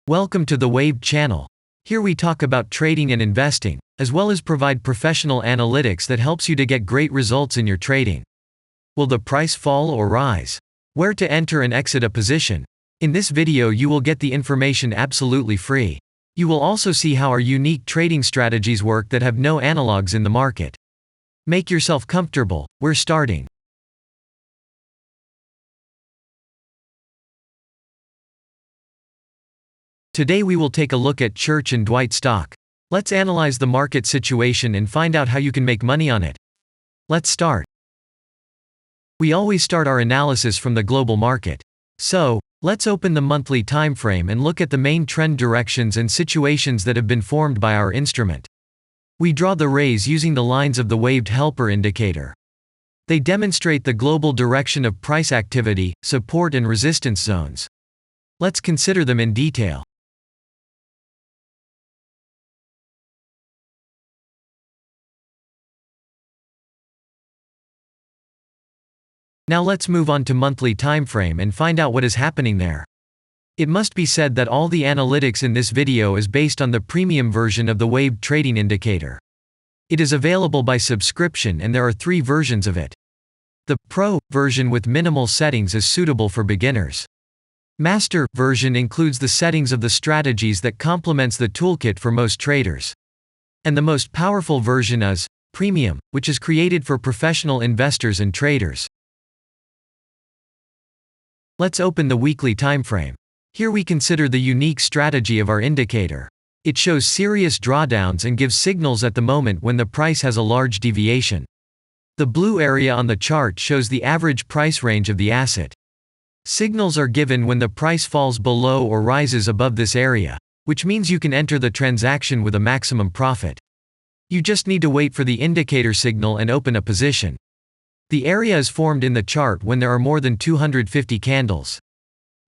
Welcome to the Waved channel. Here we talk about trading and investing, as well as provide professional analytics that helps you to get great results in your trading. Will the price fall or rise? Where to enter and exit a position? In this video you will get the information absolutely free. You will also see how our unique trading strategies work that have no analogs in the market. Make yourself comfortable, we're starting. Today we will take a look at Church & Dwight stock. Let's analyze the market situation and find out how you can make money on it. Let's start. We always start our analysis from the global market. So, let's open the monthly time frame and look at the main trend directions and situations that have been formed by our instrument. We draw the rays using the lines of the waved helper indicator. They demonstrate the global direction of price activity, support and resistance zones. Let's consider them in detail. Now let's move on to monthly timeframe and find out what is happening there. It must be said that all the analytics in this video is based on the premium version of the waved trading indicator. It is available by subscription and there are 3 versions of it. The Pro version with minimal settings is suitable for beginners. Master version includes the settings of the strategies that complements the toolkit for most traders. And the most powerful version is Premium, which is created for professional investors and traders. Let's open the weekly timeframe. Here we consider the unique strategy of our indicator. It shows serious drawdowns and gives signals at the moment when the price has a large deviation. The blue area on the chart shows the average price range of the asset. Signals are given when the price falls below or rises above this area, which means you can enter the transaction with a maximum profit. You just need to wait for the indicator signal and open a position. The area is formed in the chart when there are more than 250 candles.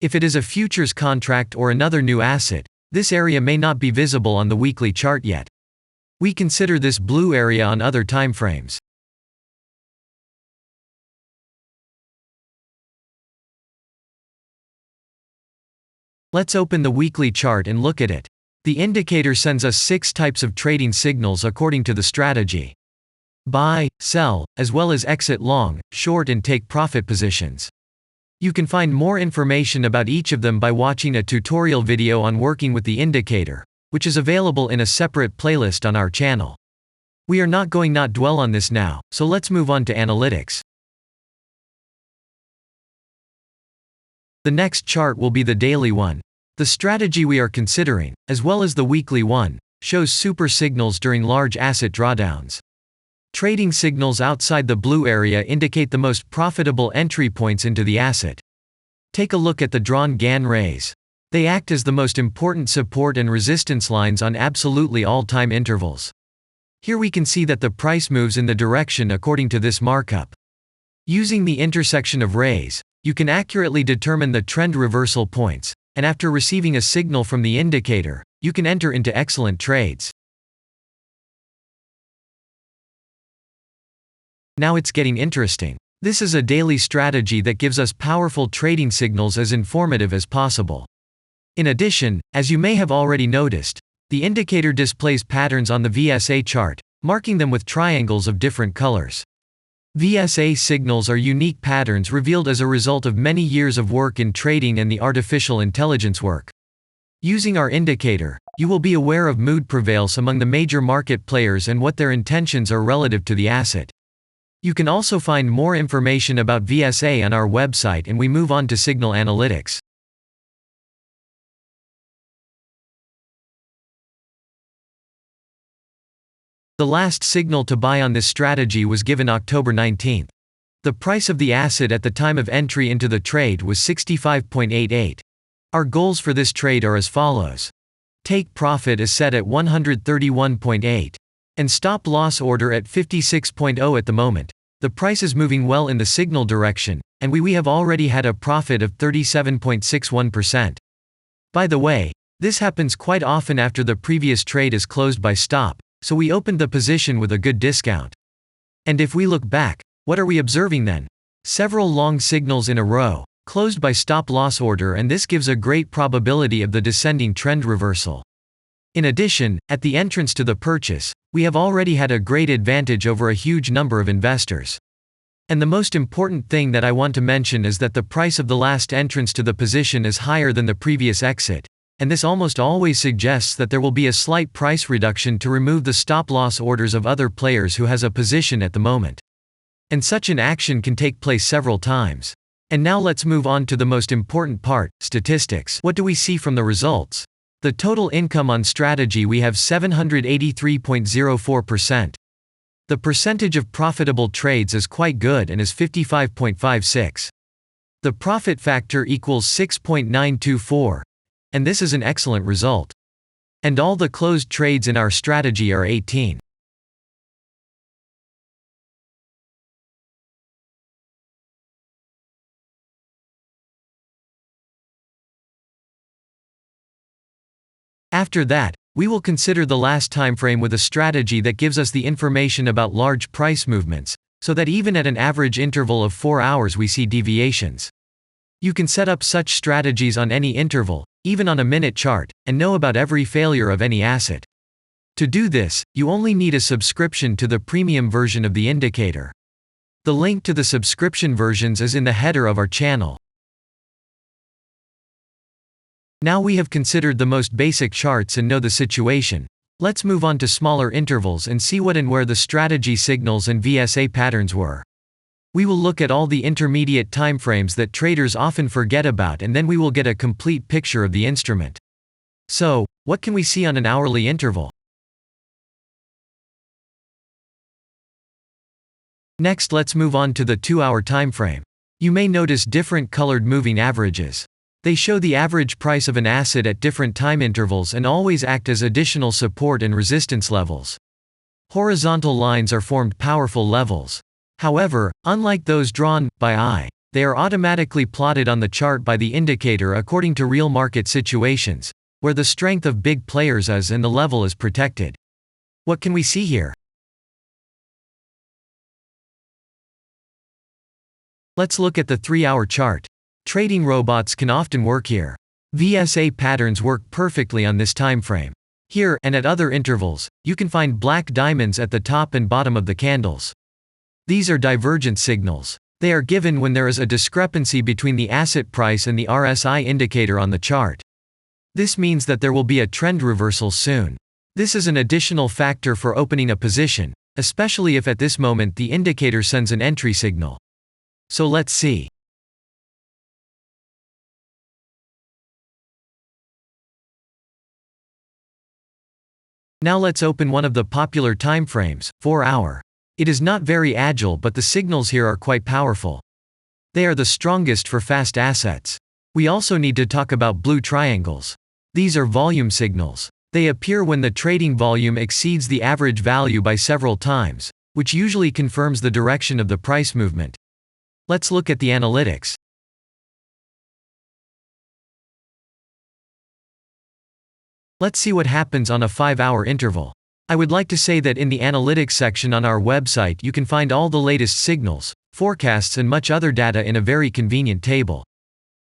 If it is a futures contract or another new asset, this area may not be visible on the weekly chart yet. We consider this blue area on other timeframes. Let's open the weekly chart and look at it. The indicator sends us 6 types of trading signals according to the strategy: buy, sell, as well as exit long, short and take profit positions. You can find more information about each of them by watching a tutorial video on working with the indicator, which is available in a separate playlist on our channel. We are not going to dwell on this now, so let's move on to analytics. The next chart will be the daily one. The strategy we are considering, as well as the weekly one, shows super signals during large asset drawdowns. Trading signals outside the blue area indicate the most profitable entry points into the asset. Take a look at the drawn Gann rays. They act as the most important support and resistance lines on absolutely all time intervals. Here we can see that the price moves in the direction according to this markup. Using the intersection of rays, you can accurately determine the trend reversal points, and after receiving a signal from the indicator, you can enter into excellent trades. Now it's getting interesting. This is a daily strategy that gives us powerful trading signals as informative as possible. In addition, as you may have already noticed, the indicator displays patterns on the VSA chart, marking them with triangles of different colors. VSA signals are unique patterns revealed as a result of many years of work in trading and the artificial intelligence work. Using our indicator, you will be aware of mood prevails among the major market players and what their intentions are relative to the asset. You can also find more information about VSA on our website, and we move on to signal analytics. The last signal to buy on this strategy was given October 19th. The price of the asset at the time of entry into the trade was 65.88. Our goals for this trade are as follows. Take profit is set at 131.8. and stop loss order at 56.0 at the moment. The price is moving well in the signal direction, and we have already had a profit of 37.61%. By the way, this happens quite often after the previous trade is closed by stop, so we opened the position with a good discount. And if we look back, what are we observing then? Several long signals in a row, closed by stop-loss order, and this gives a great probability of the descending trend reversal. In addition, at the entrance to the purchase, we have already had a great advantage over a huge number of investors. And the most important thing that I want to mention is that the price of the last entrance to the position is higher than the previous exit, and this almost always suggests that there will be a slight price reduction to remove the stop-loss orders of other players who has a position at the moment. And such an action can take place several times. And now let's move on to the most important part, statistics. What do we see from the results? The total income on strategy, we have 783.04%. The percentage of profitable trades is quite good and is 55.56. The profit factor equals 6.924. And this is an excellent result. And all the closed trades in our strategy are 18. After that, we will consider the last time frame with a strategy that gives us the information about large price movements, so that even at an average interval of 4 hours we see deviations. You can set up such strategies on any interval, even on a minute chart, and know about every failure of any asset. To do this, you only need a subscription to the premium version of the indicator. The link to the subscription versions is in the header of our channel. Now we have considered the most basic charts and know the situation. Let's move on to smaller intervals and see what and where the strategy signals and VSA patterns were. We will look at all the intermediate timeframes that traders often forget about, and then we will get a complete picture of the instrument. So, what can we see on an hourly interval? Next, let's move on to the 2-hour timeframe. You may notice different colored moving averages. They show the average price of an asset at different time intervals and always act as additional support and resistance levels. Horizontal lines are formed powerful levels. However, unlike those drawn by eye, they are automatically plotted on the chart by the indicator according to real market situations, where the strength of big players is and the level is protected. What can we see here? Let's look at the 3-hour chart. Trading robots can often work here. VSA patterns work perfectly on this time frame. Here, and at other intervals, you can find black diamonds at the top and bottom of the candles. These are divergent signals. They are given when there is a discrepancy between the asset price and the RSI indicator on the chart. This means that there will be a trend reversal soon. This is an additional factor for opening a position, especially if at this moment the indicator sends an entry signal. So let's see. Now let's open one of the popular timeframes, 4-hour. It is not very agile, but the signals here are quite powerful. They are the strongest for fast assets. We also need to talk about blue triangles. These are volume signals. They appear when the trading volume exceeds the average value by several times, which usually confirms the direction of the price movement. Let's look at the analytics. Let's see what happens on a 5-hour interval. I would like to say that in the analytics section on our website you can find all the latest signals, forecasts and much other data in a very convenient table.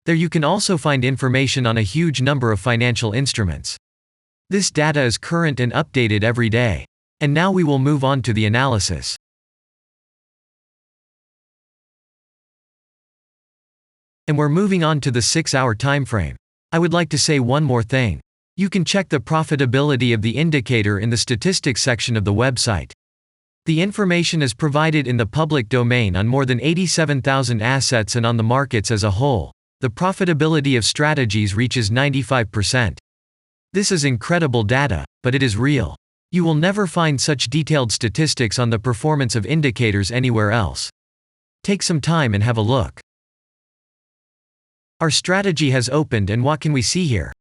There you can also find information on a huge number of financial instruments. This data is current and updated every day. And now we will move on to the analysis. And we're moving on to the 6-hour timeframe. I would like to say one more thing. You can check the profitability of the indicator in the statistics section of the website. The information is provided in the public domain on more than 87,000 assets, and on the markets as a whole, the profitability of strategies reaches 95%. This is incredible data, but it is real. You will never find such detailed statistics on the performance of indicators anywhere else. Take some time and have a look. Our strategy has opened, and what can we see here?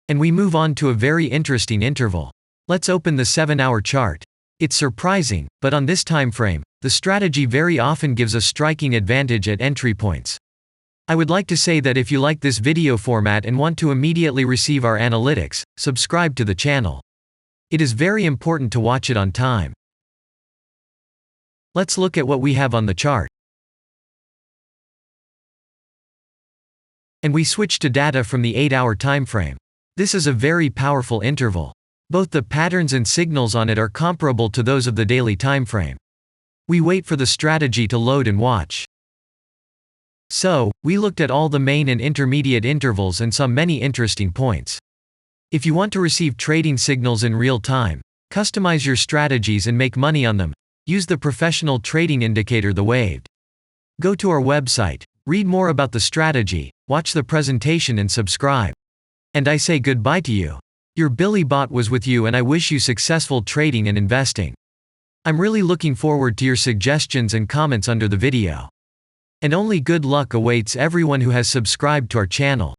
And we move on to a very interesting interval. Let's open the 7-hour chart. It's surprising, but on this time frame, the strategy very often gives a striking advantage at entry points. I would like to say that if you like this video format and want to immediately receive our analytics, subscribe to the channel. It is very important to watch it on time. Let's look at what we have on the chart. And we switch to data from the 8-hour time frame. This is a very powerful interval. Both the patterns and signals on it are comparable to those of the daily time frame. We wait for the strategy to load and watch. So, we looked at all the main and intermediate intervals and saw many interesting points. If you want to receive trading signals in real time, customize your strategies and make money on them, use the professional trading indicator the Waved. Go to our website, read more about the strategy, watch the presentation and subscribe. And I say goodbye to you. Your Billy Bot was with you and I wish you successful trading and investing. I'm really looking forward to your suggestions and comments under the video. And only good luck awaits everyone who has subscribed to our channel.